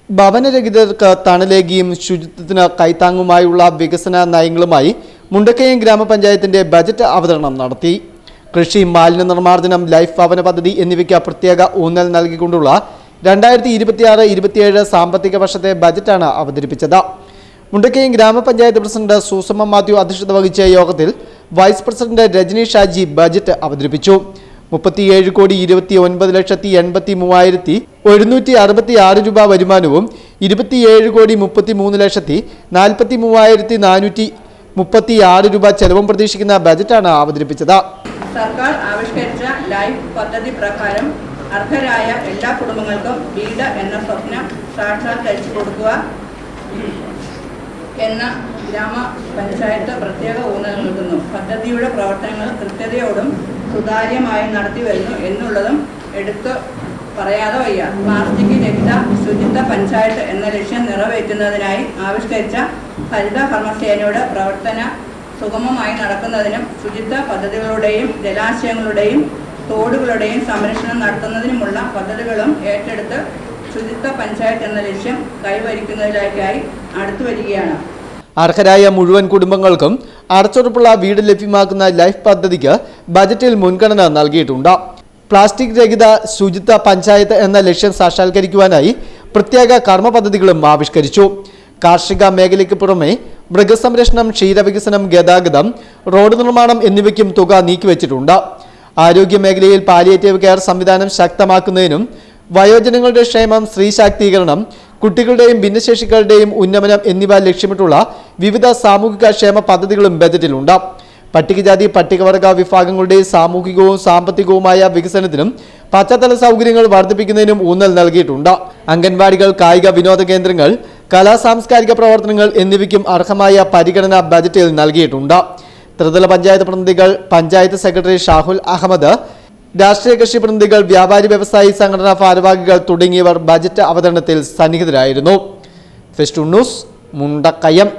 ഭവനരഹിതർക്ക് തണലേകിയും ശുചിത്വത്തിന് കൈത്താങ്ങുമായുള്ള വികസന നയങ്ങളുമായി മുണ്ടക്കയം ഗ്രാമപഞ്ചായത്തിന്റെ ബജറ്റ് അവതരണം നടത്തി. കൃഷി, മാലിന്യ നിർമ്മാർജ്ജനം, ലൈഫ് ഭവന പദ്ധതി എന്നിവയ്ക്ക് പ്രത്യേക ഊന്നൽ നൽകിക്കൊണ്ടുള്ള 2026-27 സാമ്പത്തിക വർഷത്തെ ബജറ്റാണ് അവതരിപ്പിച്ചത്. മുണ്ടക്കയം ഗ്രാമപഞ്ചായത്ത് പ്രസിഡന്റ് സൂസമ്മ മാത്യു അധ്യക്ഷത വഹിച്ച യോഗത്തിൽ vice president Rajani Shaji budget അവതരിപ്പിച്ചു. 37,80,83,166 രൂപ വരുമാനവും 27,33,43,436 രൂപ ചെലവും പ്രതീക്ഷിക്കുന്ന ബജറ്റാണ് അവതരിപ്പിച്ചത്. സർക്കാർ ആവിഷ്കരിച്ച ലൈഫ് പദ്ധതി പ്രകാരം അർഹരായ എല്ലാ കുടുംബങ്ങൾക്കും വീട് എന്ന സ്വപ്നം സാക്ഷാത്കരിച്ചു കൊടുക്കുക എന്ന ഗ്രാമപഞ്ചായത്ത് പ്രത്യേക ഊന്നൽ നൽകുന്നു. പദ്ധതിയുടെ പ്രവർത്തനങ്ങൾ കൃത്യതയോടും സുതാര്യമായി നടത്തി വരുന്നു എന്നുള്ളതും എടുത്തു പറയാതെ വയ്യ. പ്ലാസ്റ്റിക് രഹിത ശുചിത്വ പഞ്ചായത്ത് എന്ന ലക്ഷ്യം നിറവേറ്റുന്നതിനായി ആവിഷ്കരിച്ച ഹരിത കർമ്മസേനയുടെ പ്രവർത്തന സുഗമമായി നടക്കുന്നതിനും ശുചിത്വ പദ്ധതികളുടെയും ജലാശയങ്ങളുടെയും തോടുകളുടെയും സംരക്ഷണം നടത്തുന്നതിനുമുള്ള പദ്ധതികളും ഏറ്റെടുത്ത് ശുചിത്വ പഞ്ചായത്ത് എന്ന ലക്ഷ്യം കൈവരിക്കുന്നതിലേക്കായി അടുത്തു വരികയാണ്. അർഹരായ മുഴുവൻ കുടുംബങ്ങൾക്കും അടച്ചുറപ്പുള്ള വീട് ലഭ്യമാക്കുന്ന ലൈഫ് പദ്ധതിക്ക് ബജറ്റിൽ മുൻഗണന നൽകിയിട്ടുണ്ട്. പ്ലാസ്റ്റിക് രഹിത ശുചിത്വ പഞ്ചായത്ത് എന്ന ലക്ഷ്യം സാക്ഷാത്കരിക്കുവാനായി പ്രത്യേക കർമ്മ പദ്ധതികളും ആവിഷ്കരിച്ചു. കാർഷിക മേഖലയ്ക്ക് പുറമെ മൃഗസംരക്ഷണം, ക്ഷീരവികസനം, ഗതാഗതം, റോഡ് നിർമ്മാണം എന്നിവയ്ക്കും തുക നീക്കിവച്ചിട്ടുണ്ട്. ആരോഗ്യ മേഖലയിൽ പാലിയേറ്റീവ് കെയർ സംവിധാനം ശക്തമാക്കുന്നതിനും വയോജനങ്ങളുടെ ക്ഷേമം, സ്ത്രീ ശാക്തീകരണം, കുട്ടികളുടെയും ഭിന്നശേഷിക്കാരുടെയും ഉന്നമനം എന്നിവ ലക്ഷ്യമിട്ടുള്ള വിവിധ സാമൂഹിക ക്ഷേമ പദ്ധതികളും ബജറ്റിലുണ്ട്. പട്ടികജാതി പട്ടികവർഗ വിഭാഗങ്ങളുടെ സാമൂഹികവും സാമ്പത്തികവുമായ വികസനത്തിനും പശ്ചാത്തല സൗകര്യങ്ങൾ വർദ്ധിപ്പിക്കുന്നതിനും ഊന്നൽ നൽകിയിട്ടുണ്ട്. അംഗൻവാടികൾ, കായിക വിനോദ കേന്ദ്രങ്ങൾ, കലാ സാംസ്കാരിക പ്രവർത്തനങ്ങൾ എന്നിവയ്ക്കും അർഹമായ പരിഗണന ബജറ്റിൽ നൽകിയിട്ടുണ്ട്. ത്രിതല പഞ്ചായത്ത് പ്രതിനിധികൾ, പഞ്ചായത്ത് സെക്രട്ടറി ഷാഹുൽ അഹമ്മദ്, രാഷ്ട്രീയ കക്ഷി പ്രതിനിധികൾ, വ്യാപാരി വ്യവസായി സംഘടനാ ഭാരവാഹികൾ തുടങ്ങിയവർ ബജറ്റ് അവതരണത്തിൽ സന്നിഹിതരായിരുന്നു. Fest news, Mundakayam.